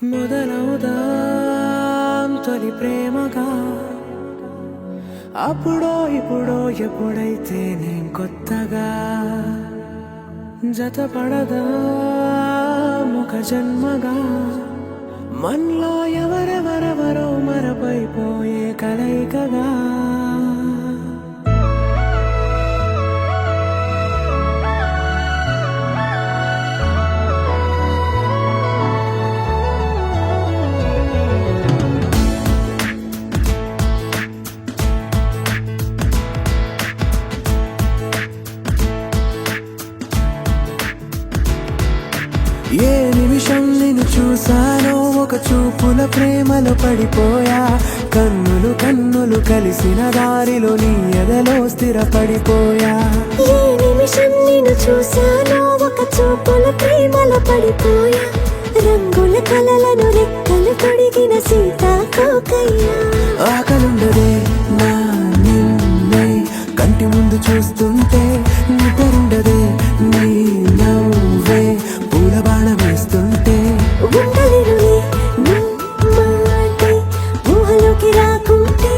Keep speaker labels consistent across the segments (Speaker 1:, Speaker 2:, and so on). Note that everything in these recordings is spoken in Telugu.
Speaker 1: మొదలవుదాం తొలి ప్రేమగా అప్పుడో ఇప్పుడో ఎప్పుడైతే నేను కొత్తగా జతపడదా ముఖ జన్మగా మనలో ఎవరెవరెవరో మరపైపోయే కలయికగా ఏ నిమిషం నిన్ను చూసానో ఒక చూపుల ప్రేమలో పడిపోయా కన్నులు కన్నులు కలిసిన దారిలో నీ ఎదలో స్థిరపడిపోయా
Speaker 2: ఏ నిమిషం నిన్ను చూసానో ఒక చూపుల ప్రేమలో పడిపోయా రంగుల కలలను రెక్కలు తొడిగిన సీతాకోకయ్యా
Speaker 1: ఆకలుండదే నా నిన్నే కంటి ముందు చూస్తుంటే నిద్రుండదే నీ నవ్వే పూల బాణం వేస్తుంటే
Speaker 2: ఉండలేనులే నీ మాటే ఊహలోకి రాకుంటే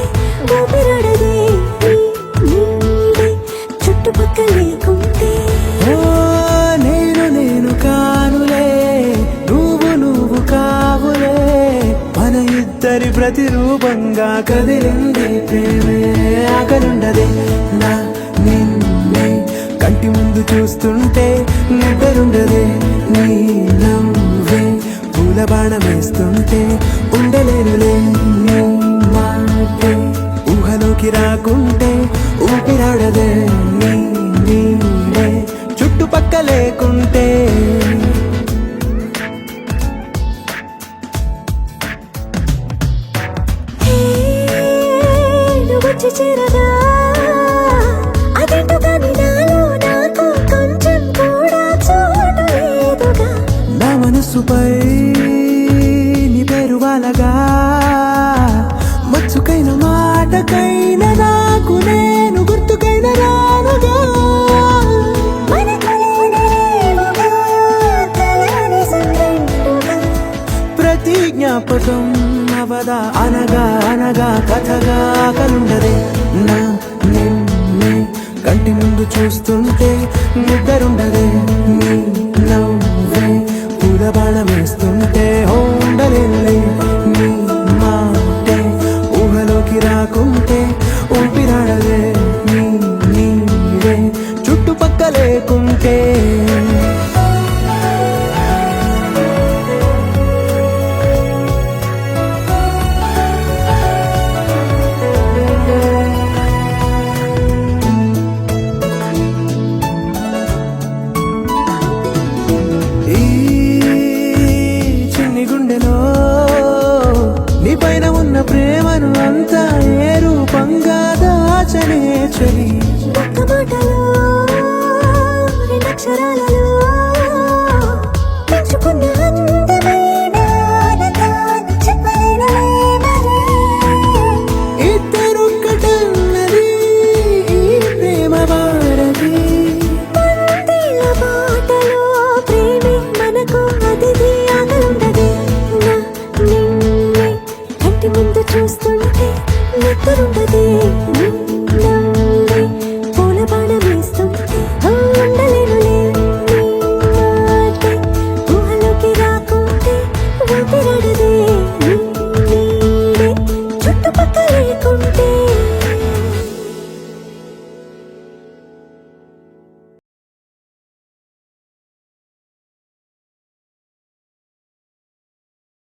Speaker 2: ఊపిరాడదే నీ నీడే చుట్టుపక్కల లేకుంటే
Speaker 1: ఓ నేను కానులే నువ్వు కావులే మన ఇద్దరి ప్రతిరూపంగా కదిలింది ప్రేమే ఆకలుండదే నా నిన్నే కంటి ముందు చూస్తుంటే నిద్రుండదే నీ నవ్వే పూల బాణం వేస్తుంటే ఉండలేనులే నీ మాటే ఊహలోకి రాకుంటే ఊపిరాడదే నీ నీడే చుట్టుపక్క లేకుంటే
Speaker 2: నువ్వు వచ్చి చేరగా అదేంటో కానీ నాలో నాకు కొంచెం కూడా చోటు లేదుగా
Speaker 1: నా మనసుపై నీ పేరు వాలగా మచ్చుకైన మాటకైన నాకు నేను గుర్తుకైన రానుగా
Speaker 2: మనకులేనివేమోగా కలని సంగంటుగా
Speaker 1: ప్రతి జ్ఞాపకం అవదా అనగా అనగా కథగా కలుండదే నా నిన్నే కంటి ముందు చూస్తుంటే నిద్రుండదే నీ నవ్వే పూల బాణం వేస్తుంటే ఉండలేనులే నీ మాటే ఊహలోకి రాకుంటే ఊపిరాడదే నీ నీడే చుట్టుపక్క లేకుంటే ఈ చిన్ని గుండెలో నీ పైన ఉన్న ప్రేమను అంతా ఏ రూపంగా దాచనే చలి
Speaker 2: ఒక్క మాటలో రెండక్షరాలలో పెంచుకున్న అందమైన ఆనందాన్ని చెప్పలేనులే మరి.
Speaker 1: ఇద్దరొక్కటన్నది ఈ ప్రేమ వారది
Speaker 2: వందేళ్ల బాటలో ప్రేమే మనకు అతిథి ఆగలుండదే నా నిన్నే కంటి ముందు చూస్తుంటే నిద్రుండదే నీ నవ్వే పూల బాణం వేస్తుంటే ఉండలేనులే నీ మాటే ఊహలోకి రాకుంటే ఊపిరాడదే